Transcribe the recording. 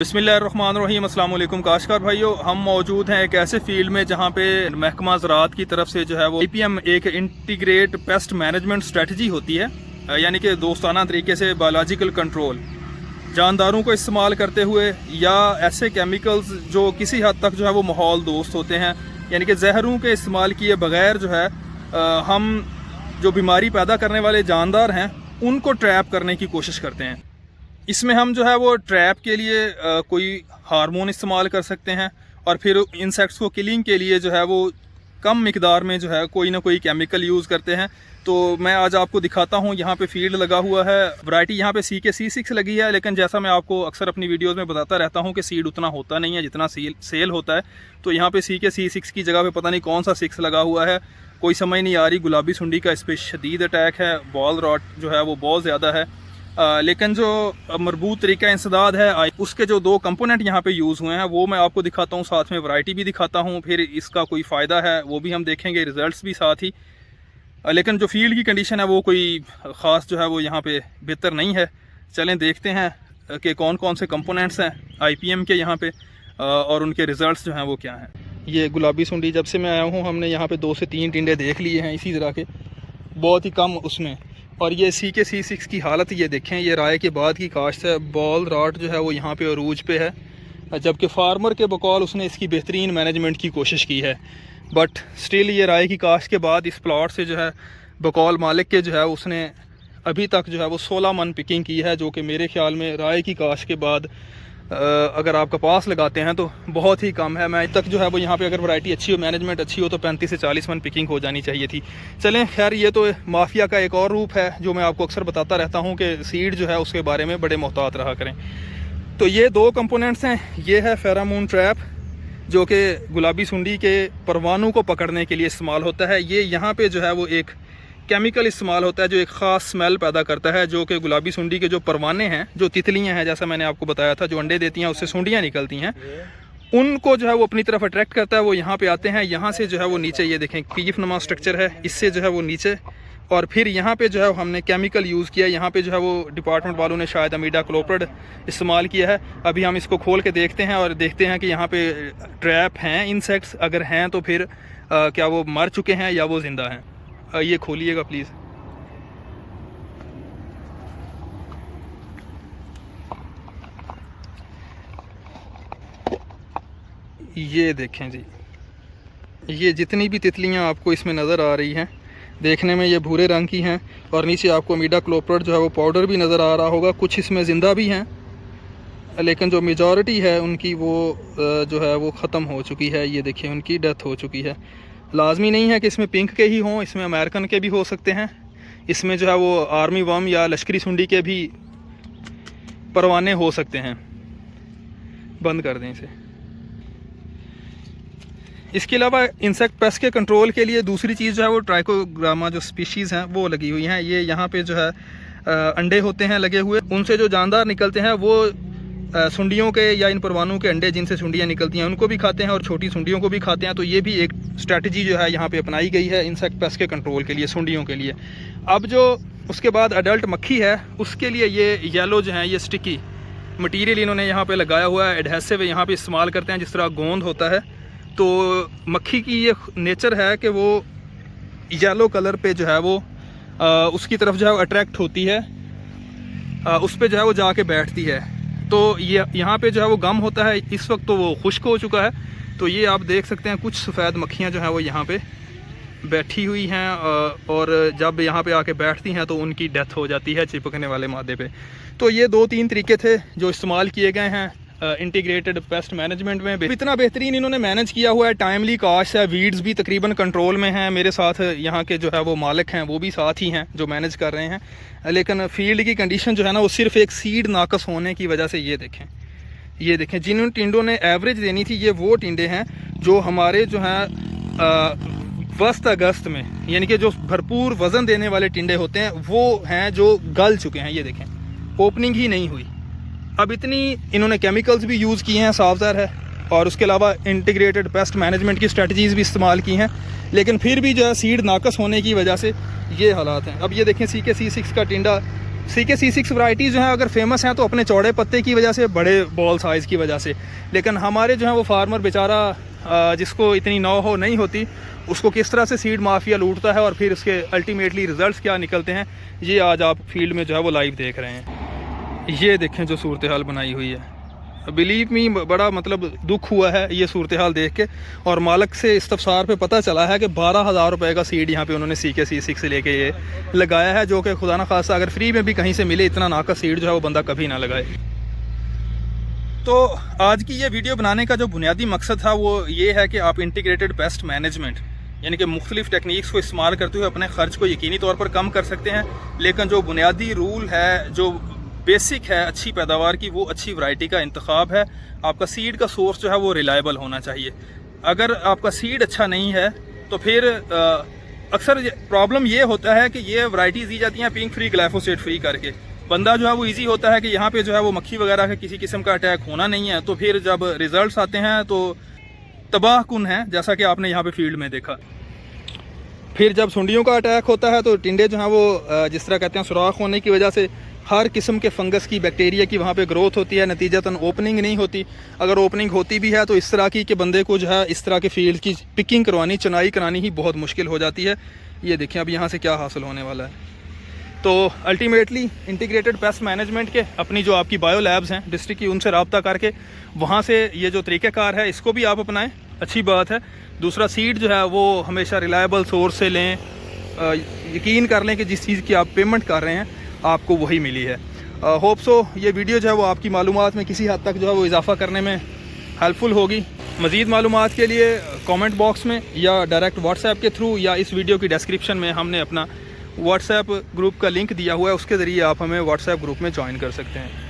बिस्मिल्लाहिर्रहमानिर्रहीम। अस्सलाम वालेकुम काश्तकार भाइयों, हम मौजूद हैं एक ऐसे फील्ड में जहां पे महकमा ज़राअत की तरफ से जो है वो IPM एक इंटीग्रेट पेस्ट मैनेजमेंट स्ट्रेटजी होती है, यानी कि दोस्ताना तरीके से बायोलॉजिकल कंट्रोल जानदारों को इस्तेमाल करते हुए या ऐसे केमिकल्स जो किसी हद तक जो है वो माहौल दोस्त होते हैं, यानी कि जहरों के इस्तेमाल किए बगैर जो है हम जो बीमारी पैदा करने वाले जानदार हैं उनको ट्रैप करने की कोशिश करते हैं। इसमें हम जो है वो ट्रैप के लिए कोई हार्मोन इस्तेमाल कर सकते हैं और फिर इंसेक्ट्स को किलिंग के लिए जो है वो कम मिकदार में जो है कोई ना कोई केमिकल यूज़ करते हैं। तो मैं आज आपको दिखाता हूँ, यहाँ पे फील्ड लगा हुआ है, वैरायटी यहाँ पे CK-C6 लगी है, लेकिन जैसा मैं आपको अक्सर अपनी वीडियोस में बताता रहता हूँ कि सीड उतना होता नहीं है जितना सेल होता है। तो यहाँ पे CK-C6 की जगह पे पता नहीं कौन सा 6 लगा हुआ है, कोई समझ नहीं आ रही। गुलाबी सुंडी का इस पर शदीद अटैक है, बॉल रॉट जो है वो बहुत ज़्यादा है। लेकिन जो मरबूत तरीका इंसदाद है उसके जो 2 कंपोनेंट यहाँ पे यूज़ हुए हैं वो मैं आपको दिखाता हूँ, साथ में वैरायटी भी दिखाता हूँ, फिर इसका कोई फ़ायदा है वो भी हम देखेंगे, रिज़ल्ट्स भी साथ ही। लेकिन जो फील्ड की कंडीशन है वो कोई ख़ास जो है वो यहाँ पे बेहतर नहीं है। चलें देखते हैं कि कौन कौन से कंपोनेंट्स हैं IPM के यहाँ पे और उनके रिज़ल्ट्स जो हैं वो क्या हैं। ये गुलाबी सुंडी जब से मैं आया हूँ हमने यहाँ पे 2 से 3 टिंडे देख लिए हैं इसी तरह के, बहुत ही कम उसमें। और ये CK-C6 की हालत ये देखें, ये राय के बाद की काश्त है, बॉल रॉट जो है वो यहाँ पे अरूज पे है, जबकि फार्मर के बकौल उसने इसकी बेहतरीन मैनेजमेंट की कोशिश की है। बट स्टिल ये राय की काश्त के बाद इस प्लॉट से जो है बकौल मालिक के जो है उसने अभी तक जो है वो 16 मन पिकिंग की है, जो कि मेरे ख्याल में राय की काश्त के बाद अगर आप कपास लगाते हैं तो बहुत ही कम है। मैं तक जो है वो यहाँ पे अगर वैरायटी अच्छी हो, मैनेजमेंट अच्छी हो तो 35 से 40 मन पिकिंग हो जानी चाहिए थी। चलें खैर, ये तो माफिया का एक और रूप है जो मैं आपको अक्सर बताता रहता हूँ कि सीड जो है उसके बारे में बड़े मोहतात रहा करें। तो ये 2 कंपोनेंट्स हैं, ये है फेरामोन ट्रैप जो कि गुलाबी सुंडी के परवानों को पकड़ने के लिए इस्तेमाल होता है। ये यहाँ पर जो है वो एक केमिकल इस्तेमाल होता है जो एक ख़ास स्मेल पैदा करता है, जो कि गुलाबी सुंडी के जो परवाने हैं, जो तितलियां हैं, जैसा मैंने आपको बताया था, जो अंडे देती हैं उससे सुंडियां निकलती हैं, उनको जो है वो अपनी तरफ अट्रैक्ट करता है। वो यहाँ पे आते हैं, यहाँ से जो है वो नीचे ये देखें कीफ नुमा स्ट्रक्चर है, इससे जो है वो नीचे, और फिर यहाँ पे जो है हमने केमिकल यूज़ किया। यहाँ पे जो है वो डिपार्टमेंट वालों ने शायद अमीडा क्लोप्रिड इस्तेमाल किया है। अभी हम इसको खोल के देखते हैं और देखते हैं कि यहाँ पे ट्रैप हैं इंसेक्ट्स, अगर हैं तो फिर क्या वो मर चुके हैं या वो ज़िंदा हैं। ये खोलिएगा प्लीज़। ये देखें जी, ये जितनी भी तितलियां आपको इसमें नज़र आ रही हैं, देखने में ये भूरे रंग की हैं, और नीचे आपको अमीडा क्लोप्रिड जो है वो पाउडर भी नज़र आ रहा होगा। कुछ इसमें ज़िंदा भी हैं, लेकिन जो मेजॉरिटी है उनकी वो जो है वो ख़त्म हो चुकी है। ये देखिए उनकी डेथ हो चुकी है। लाजमी नहीं है कि इसमें पिंक के ही हों, इसमें अमेरिकन के भी हो सकते हैं, इसमें जो है वो आर्मी वर्म या लश्करी सुंडी के भी परवाने हो सकते हैं। बंद कर दें इसे। इसके अलावा इंसेक्ट पेस्ट के कंट्रोल के लिए दूसरी चीज़ जो है वो ट्राइकोग्रामा जो स्पीशीज़ हैं वो लगी हुई हैं। ये यहाँ पे जो है अंडे होते हैं लगे हुए, उनसे जो जानदार निकलते हैं वो सुंडियों के या इन परवानों के अंडे जिनसे सुंडियाँ निकलती हैं उनको भी खाते हैं और छोटी सुंडियों को भी खाते हैं। तो ये भी एक स्ट्रैटेजी जो है यहाँ पे अपनाई गई है इंसेक्ट पेस्ट के कंट्रोल के लिए, सुंडियों के लिए। अब जो उसके बाद अडल्ट मक्खी है उसके लिए ये येलो जो है ये स्टिकी मटीरियल इन्होंने यहाँ पे लगाया हुआ है, एडहेसिव यहाँ पे इस्तेमाल करते हैं जिस तरह गोंद होता है। तो मक्खी की ये नेचर है कि वो येलो कलर पे जो है वो उसकी तरफ जो है अट्रैक्ट होती है, उस पर जो है वो जाके बैठती है। तो ये यहाँ पे जो है वो गम होता है, इस वक्त तो वो खुश्क हो चुका है। तो ये आप देख सकते हैं कुछ सफ़ेद मक्खियाँ जो हैं वो यहाँ पे बैठी हुई हैं, और जब यहाँ पे आके बैठती हैं तो उनकी डेथ हो जाती है चिपकने वाले मादे पे। तो ये 2-3 तरीके थे जो इस्तेमाल किए गए हैं इंटीग्रेटेड पेस्ट मैनेजमेंट में। इतना बेहतरीन इन्होंने मैनेज किया हुआ है, टाइमली कास्ट है, वीड्स भी तकरीबन कंट्रोल में हैं। मेरे साथ यहाँ के जो है वो मालिक हैं वो भी साथ ही हैं जो मैनेज कर रहे हैं, लेकिन फील्ड की कंडीशन जो है ना वो सिर्फ एक सीड नाकस होने की वजह से ये देखें जिन टिंडों ने एवरेज देनी थी, ये वो टिंडे हैं जो हमारे जो हैं 1 अगस्त में, यानी कि जो भरपूर वज़न देने वाले टिंडे होते हैं वो हैं जो गल चुके हैं। ये देखें ओपनिंग ही नहीं हुई। अब इतनी इन्होंने केमिकल्स भी यूज़ किए हैं, साफ ज़ाहिर है, और उसके अलावा इंटीग्रेटेड पेस्ट मैनेजमेंट की स्ट्रेटजीज़ भी इस्तेमाल की हैं, लेकिन फिर भी जो है सीड नाकस होने की वजह से ये हालात हैं। अब ये देखें CK-C6 का टिंडा CK-C6 वैरायटीज़ जो हैं अगर फेमस हैं तो अपने चौड़े पत्ते की वजह से, बड़े बॉल साइज़ की वजह से, लेकिन हमारे जो है वो फार्मर बेचारा जिसको इतनी नौ हो नहीं होती, उसको किस तरह से सीड माफिया लूटता है और फिर उसके अल्टीमेटली रिजल्ट्स क्या निकलते हैं, ये आज आप फील्ड में जो है वो लाइव देख रहे हैं। ये देखें जो सूरत हाल बनाई हुई है, बिलीव मी बड़ा मतलब दुख हुआ है ये सूरत हाल देख के। और मालक से इस्तफसार पे पता चला है कि 12,000 रुपये का सीड यहाँ पे उन्होंने CK-C6 लेके ये लगाया है, जो कि खुदा ना खासा अगर फ्री में भी कहीं से मिले इतना नाका सीड जो है वो बंदा कभी ना लगाए। तो आज की ये वीडियो बनाने का जो बुनियादी मकसद था वो ये है कि आप इंटीग्रेटेड पेस्ट मैनेजमेंट यानी कि मुख्तलिफ टेक्निक्स को इस्तेमाल करते हुए अपने ख़र्च को यकीनी तौर पर कम कर सकते हैं, लेकिन जो बुनियादी रूल है, जो बेसिक है अच्छी पैदावार की, वो अच्छी वैरायटी का इंतखाब है। आपका सीड का सोर्स जो है वो रिलायबल होना चाहिए। अगर आपका सीड अच्छा नहीं है तो फिर अक्सर प्रॉब्लम ये होता है कि ये वैरायटीज़ दी जाती हैं पिंक फ्री, ग्लाइफोसेट फ्री करके। बंदा जो है वो इजी होता है कि यहाँ पे जो है वो मक्खी वगैरह का किसी किस्म का अटैक होना नहीं है, तो फिर जब रिजल्ट्स आते हैं तो तबाह कुन है, जैसा कि आपने यहाँ पे फील्ड में देखा। फिर जब सुंडियों का अटैक होता है तो टिंडे जो हैं वो जिस तरह कहते हैं सुराख होने की वजह से हर किस्म के फंगस की, बैक्टीरिया की वहाँ पे ग्रोथ होती है, नतीजतन ओपनिंग नहीं होती। अगर ओपनिंग होती भी है तो इस तरह की कि बंदे को जो है इस तरह के फील्ड की पिकिंग करवानी, चुनाई करानी ही बहुत मुश्किल हो जाती है। ये देखें अब यहाँ से क्या हासिल होने वाला है। तो अल्टीमेटली इंटीग्रेटेड पेस्ट मैनेजमेंट के अपनी जो आपकी बायो लैब्स हैं डिस्ट्रिक्ट की, उनसे रब्ता करके वहाँ से ये जो तरीक़ेकार है इसको भी आप अपनाएं, अच्छी बात है। दूसरा, सीड जो है वो हमेशा रिलायबल सोर्स से लें, यकीन कर लें कि जिस चीज़ की आप पेमेंट कर रहे हैं आपको वही मिली है। होप सो ये वीडियो जो है वो आपकी मालूमात में किसी हद तक जो है वो इजाफा करने में हेल्पफुल होगी। मज़ीद मालूमात के लिए कमेंट बॉक्स में या डायरेक्ट व्हाट्सएप के थ्रू या इस वीडियो की डिस्क्रिप्शन में हमने अपना व्हाट्सएप ग्रुप का लिंक दिया हुआ है, उसके ज़रिए आप हमें व्हाट्सएप ग्रुप में ज्वाइन कर सकते हैं।